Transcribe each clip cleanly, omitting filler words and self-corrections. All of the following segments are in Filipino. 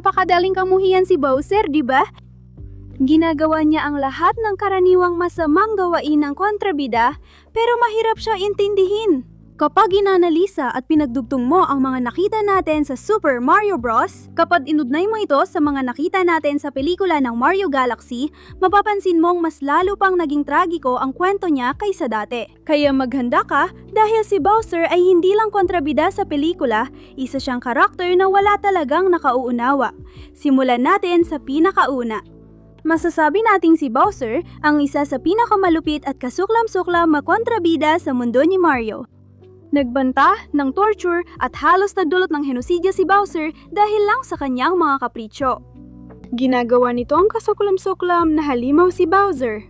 napakadaling kamuhian si Bowser, di ba? Ginagawa niya ang lahat ng karaniwang masamang gawain ng kontrabida, pero mahirap siya intindihin. Kapag inanalisa at pinagdugtong mo ang mga nakita natin sa Super Mario Bros., kapag inugnay mo ito sa mga nakita natin sa pelikula ng Mario Galaxy, mapapansin mong mas lalo pang naging tragiko ang kwento niya kaysa dati. Kaya maghanda ka dahil si Bowser ay hindi lang kontrabida sa pelikula, isa siyang karakter na wala talagang nakauunawa. Simulan natin sa pinakauna. Masasabi nating si Bowser ang isa sa pinakamalupit at kasuklam-suklam makontrabida sa mundo ni Mario. Nagbanta ng torture at halos nagdulot ng henosidya si Bowser dahil lang sa kanyang mga kapritsyo. Ginagawa nito ang kasuklam-suklam na halimaw si Bowser.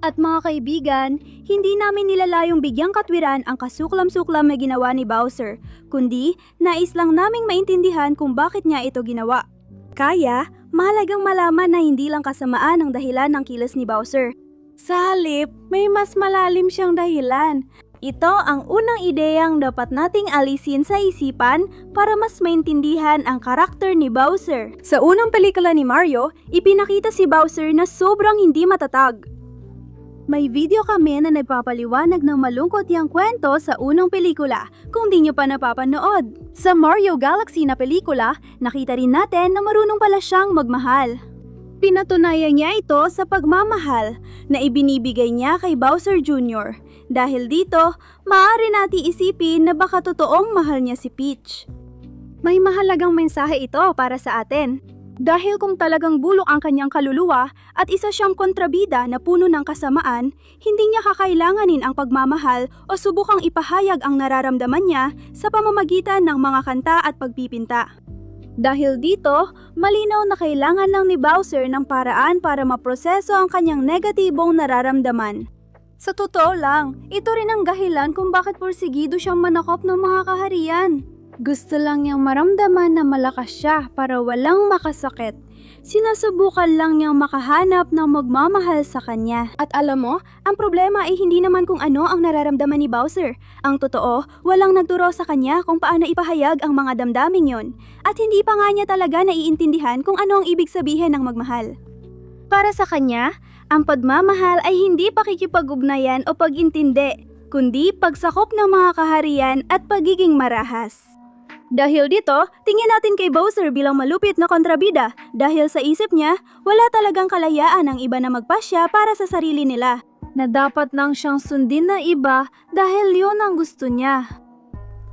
At mga kaibigan, hindi namin nilalayong bigyang katwiran ang kasuklam-suklam na ginawa ni Bowser, kundi nais lang naming maintindihan kung bakit niya ito ginawa. Kaya, mahalagang malaman na hindi lang kasamaan ang dahilan ng kilos ni Bowser. Sa halip, may mas malalim siyang dahilan. Ito ang unang ideyang dapat nating alisin sa isipan para mas maintindihan ang karakter ni Bowser. Sa unang pelikula ni Mario, ipinakita si Bowser na sobrang hindi matatag. May video kami na nagpapaliwanag ng malungkot yang kwento sa unang pelikula kung di nyo pa napapanood. Sa Mario Galaxy na pelikula, nakita rin natin na marunong pala siyang magmahal. Pinatunayan niya ito sa pagmamahal na ibinibigay niya kay Bowser Jr. Dahil dito, maaari natin isipin na baka totoong mahal niya si Peach. May mahalagang mensahe ito para sa atin. Dahil kung talagang bulok ang kanyang kaluluwa at isa siyang kontrabida na puno ng kasamaan, hindi niya kakailanganin ang pagmamahal o subukang ipahayag ang nararamdaman niya sa pamamagitan ng mga kanta at pagpipinta. Dahil dito, malinaw na kailangan lang ni Bowser ng paraan para maproseso ang kanyang negatibong nararamdaman. Sa totoo lang, ito rin ang dahilan kung bakit porsigido siyang manakop ng mga kaharian. Gusto lang niyang maramdaman na malakas siya para walang makasakit. Sinusubukan lang niyang makahanap ng magmamahal sa kanya. At alam mo, ang problema ay hindi naman kung ano ang nararamdaman ni Bowser. Ang totoo, walang nagturo sa kanya kung paano ipahayag ang mga damdaming yon. At hindi pa nga niya talaga naiintindihan kung ano ang ibig sabihin ng magmahal. Para sa kanya, ang pagmamahal ay hindi pakikipag-ugnayan o pag-intindi, kundi pagsakop ng mga kaharian at pagiging marahas. Dahil dito, tingin natin kay Bowser bilang malupit na kontrabida dahil sa isip niya, wala talagang kalayaan ang iba na magpasya para sa sarili nila. Na dapat nang siyang sundin na iba dahil yun ang gusto niya.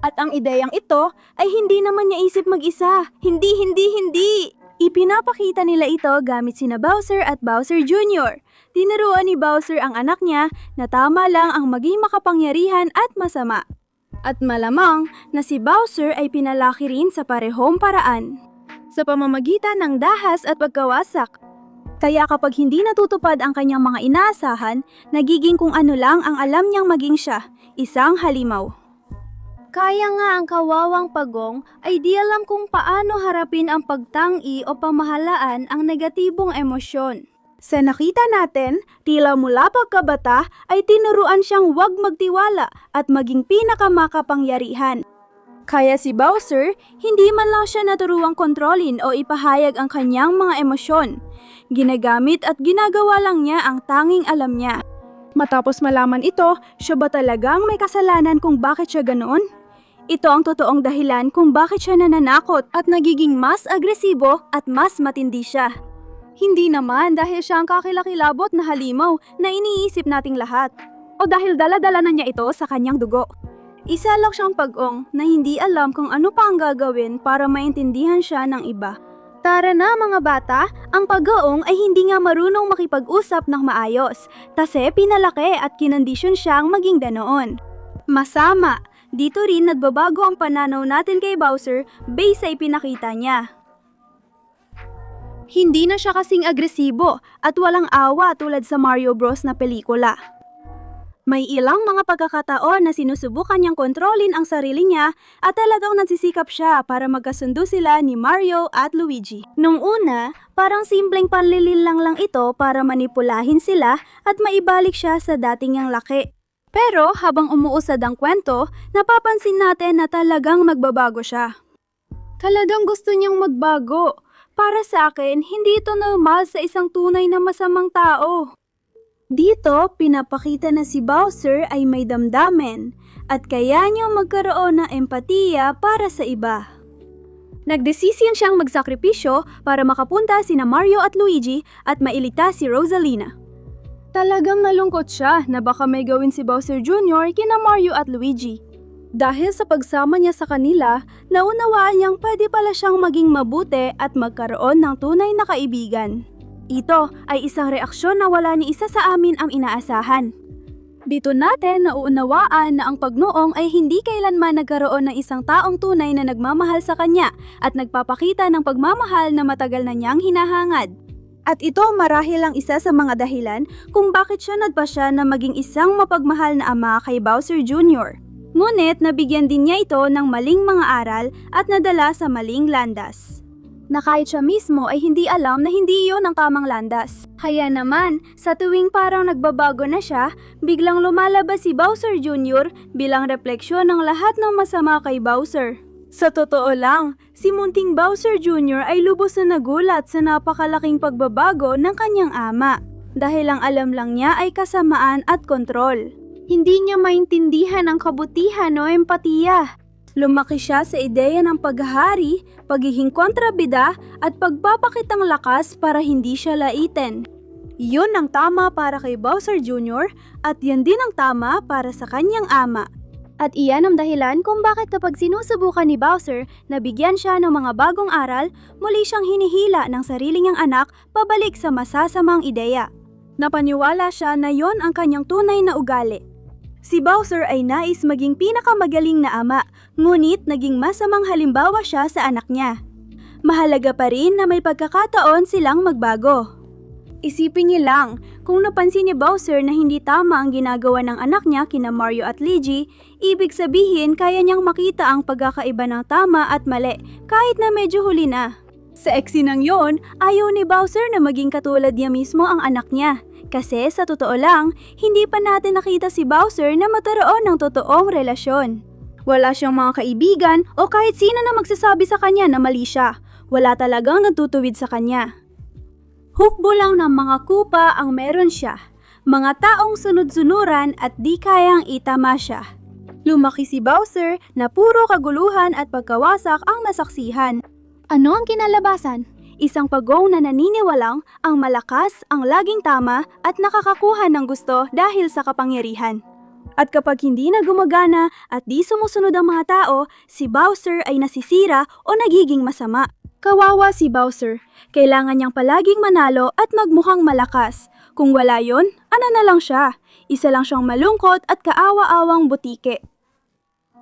At ang ideyang ito ay hindi naman niya isip mag-isa. Hindi! Ipinapakita nila ito gamit sina Bowser at Bowser Jr. Tinuruan ni Bowser ang anak niya na tama lang ang maging makapangyarihan at masama. At malamang na si Bowser ay pinalaki rin sa parehong paraan. Sa pamamagitan ng dahas at pagkawasak. Kaya kapag hindi natutupad ang kanyang mga inaasahan, nagiging kung ano lang ang alam niyang maging siya, isang halimaw. Kaya nga ang kawawang pagong ay di alam kung paano harapin ang pagtangi o pamahalaan ang negatibong emosyon. Sa nakita natin, tila mula pagkabata ay tinuruan siyang huwag magtiwala at maging pinakamakapangyarihan. Kaya si Bowser, hindi man lang siya naturuang kontrolin o ipahayag ang kanyang mga emosyon. Ginagamit at ginagawa lang niya ang tanging alam niya. Matapos malaman ito, siya ba talagang may kasalanan kung bakit siya ganoon? Ito ang totoong dahilan kung bakit siya nananakot at nagiging mas agresibo at mas matindi siya. Hindi naman dahil siya ang kakilakilabot na halimaw na iniisip nating lahat. O dahil dala-dala na niya ito sa kanyang dugo. Isa lang siyang pag-ong na hindi alam kung ano pa ang gagawin para maintindihan siya ng iba. Tara na mga bata, ang pag-oong ay hindi nga marunong makipag-usap ng maayos. Kasi pinalaki at kinondisyon siyang maging ganoon. Masama! Dito rin nagbabago ang pananaw natin kay Bowser base sa ipinakita niya. Hindi na siya kasing agresibo at walang awa tulad sa Mario Bros na pelikula. May ilang mga pagkakataon na sinusubukan niyang kontrolin ang sarili niya at talagang nagsisikap siya para magkasundo sila ni Mario at Luigi. Nung una, parang simpleng panlilin lang ito para manipulahin sila at maibalik siya sa dating niyang laki. Pero habang umuusad ang kwento, napapansin natin na talagang magbabago siya. Talagang gusto niyang magbago. Para sa akin, hindi ito normal sa isang tunay na masamang tao. Dito, pinapakita na si Bowser ay may damdamin at kaya niya magkaroon ng empatiya para sa iba. Nagdesisyon siyang magsakripisyo para makapunta sina Mario at Luigi at mailigtas si Rosalina. Talagang nalungkot siya na baka may gawin si Bowser Jr. kina Mario at Luigi. Dahil sa pagsama niya sa kanila, naunawaan niyang pwede pala siyang maging mabuti at magkaroon ng tunay na kaibigan. Ito ay isang reaksyon na wala ni isa sa amin ang inaasahan. Dito natin nauunawaan na ang pagnoong ay hindi kailanman nagkaroon ng isang taong tunay na nagmamahal sa kanya at nagpapakita ng pagmamahal na matagal na niyang hinahangad. At ito marahil ang isa sa mga dahilan kung bakit siya nagpasya na maging isang mapagmahal na ama kay Bowser Jr. Ngunit nabigyan din niya ito ng maling mga aral at nadala sa maling landas. Na kahit siya mismo ay hindi alam na hindi iyon ang tamang landas. Kaya naman, sa tuwing parang nagbabago na siya, biglang lumalabas si Bowser Jr. bilang refleksyon ng lahat ng masama kay Bowser. Sa totoo lang, si munting Bowser Jr. ay lubos na nagulat sa napakalaking pagbabago ng kanyang ama. Dahil ang alam lang niya ay kasamaan at kontrol. Hindi niya maintindihan ang kabutihan o empatiya. Lumaki siya sa ideya ng paghahari, pagiging kontrabida at pagpapakitang lakas para hindi siya laitin. Yun ang tama para kay Bowser Jr. at yan din ang tama para sa kanyang ama. At iyan ang dahilan kung bakit kapag sinusubukan ni Bowser na bigyan siya ng mga bagong aral, muli siyang hinihila ng sarili niyang anak pabalik sa masasamang ideya. Napaniwala siya na yon ang kanyang tunay na ugali. Si Bowser ay nais maging pinakamagaling na ama, ngunit naging masamang halimbawa siya sa anak niya. Mahalaga pa rin na may pagkakataon silang magbago. Isipin niyo lang, kung napansin ni Bowser na hindi tama ang ginagawa ng anak niya kina Mario at Luigi, ibig sabihin kaya niyang makita ang pagkakaiba ng tama at mali kahit na medyo huli na. Sa eksinang yon, ayaw ni Bowser na maging katulad niya mismo ang anak niya. Kasi sa totoo lang, hindi pa natin nakita si Bowser na magkaroon ng totoong relasyon. Wala siyang mga kaibigan o kahit sino na magsasabi sa kanya na mali siya. Wala talagang nagtutuwid sa kanya. Hukbo lang ng mga kupa ang meron siya. Mga taong sunod-sunuran at di kayang itama siya. Lumaki si Bowser na puro kaguluhan at pagkawasak ang nasaksihan. Ano ang kinalabasan? Isang pagong na naniniwalang ang malakas, ang laging tama at nakakakuha ng gusto dahil sa kapangyarihan. At kapag hindi na gumagana at di sumusunod ang mga tao, si Bowser ay nasisira o nagiging masama. Kawawa si Bowser. Kailangan niyang palaging manalo at magmukhang malakas. Kung wala yon, ano na lang siya? Isa lang siyang malungkot at kaawa-awang butike.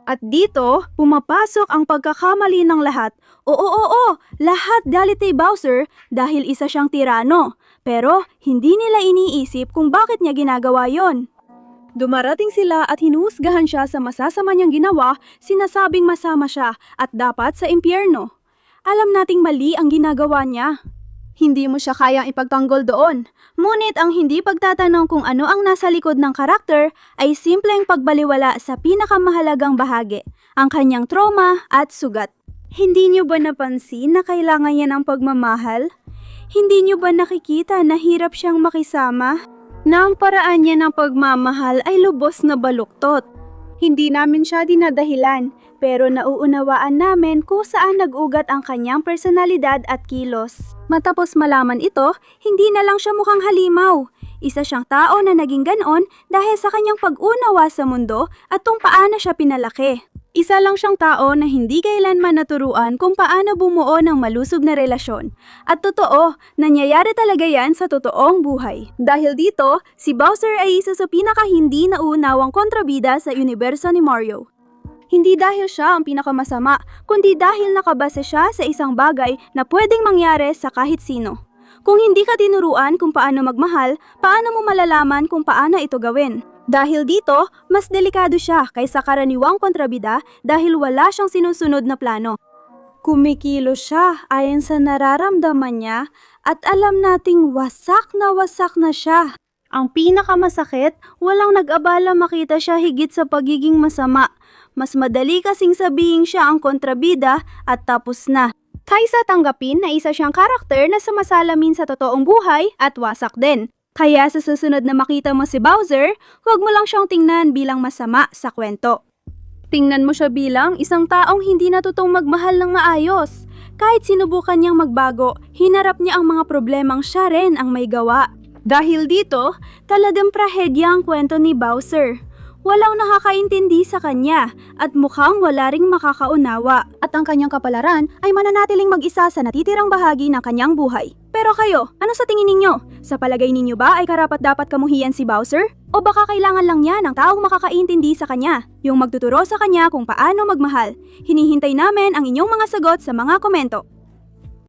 At dito, pumapasok ang pagkakamali ng lahat. Oo, lahat galit kay Bowser dahil isa siyang tirano. Pero hindi nila iniisip kung bakit niya ginagawa yon. Dumarating sila at hinuhusgahan siya sa masasama niyang ginawa, sinasabing masama siya at dapat sa impyerno. Alam nating mali ang ginagawa niya. Hindi mo siya kayang ipagtanggol doon. Ngunit ang hindi pagtatanong kung ano ang nasa likod ng karakter ay simpleng pagbaliwala sa pinakamahalagang bahagi, ang kanyang trauma at sugat. Hindi niyo ba napansin na kailangan niya ng pagmamahal? Hindi niyo ba nakikita na hirap siyang makisama? Na ang paraan niya ng pagmamahal ay lubos na baluktot. Hindi namin siya dinadahilan, pero nauunawaan namin kung saan nag-ugat ang kanyang personalidad at kilos. Matapos malaman ito, hindi na lang siya mukhang halimaw. Isa siyang tao na naging ganon dahil sa kanyang pag-unawa sa mundo at kung paano siya pinalaki. Isa lang siyang tao na hindi kailanman naturuan kung paano bumuo ng malusob na relasyon. At totoo, nangyayari talaga yan sa totoong buhay. Dahil dito, si Bowser ay isa sa pinaka-hindi nauunawang kontrabida sa universo ni Mario. Hindi dahil siya ang pinakamasama, kundi dahil nakabase siya sa isang bagay na pwedeng mangyari sa kahit sino. Kung hindi ka tinuruan kung paano magmahal, paano mo malalaman kung paano ito gawin? Dahil dito, mas delikado siya kaysa karaniwang kontrabida dahil wala siyang sinusunod na plano. Kumikilos siya ayon sa nararamdaman niya at alam nating wasak na siya. Ang pinakamasakit, walang nag-abala makita siya higit sa pagiging masama. Mas madali kasing sabihin siya ang kontrabida at tapos na. Kaysa tanggapin na isa siyang karakter na sumasalamin sa totoong buhay at wasak din. Kaya sa susunod na makita mo si Bowser, huwag mo lang siyang tingnan bilang masama sa kwento. Tingnan mo siya bilang isang taong hindi natutong magmahal ng maayos. Kahit sinubukan niyang magbago, hinarap niya ang mga problemang siya rin ang may gawa. Dahil dito, talagang trahedya ang kwento ni Bowser. Walang nakakaintindi sa kanya at mukhang wala ring makakaunawa. At ang kanyang kapalaran ay mananatiling mag-isa sa natitirang bahagi ng kanyang buhay. Pero kayo, ano sa tingin ninyo? Sa palagay ninyo ba ay karapat-dapat kamuhian si Bowser? O baka kailangan lang niya ng taong makakaintindi sa kanya, yung magtuturo sa kanya kung paano magmahal? Hinihintay namin ang inyong mga sagot sa mga komento.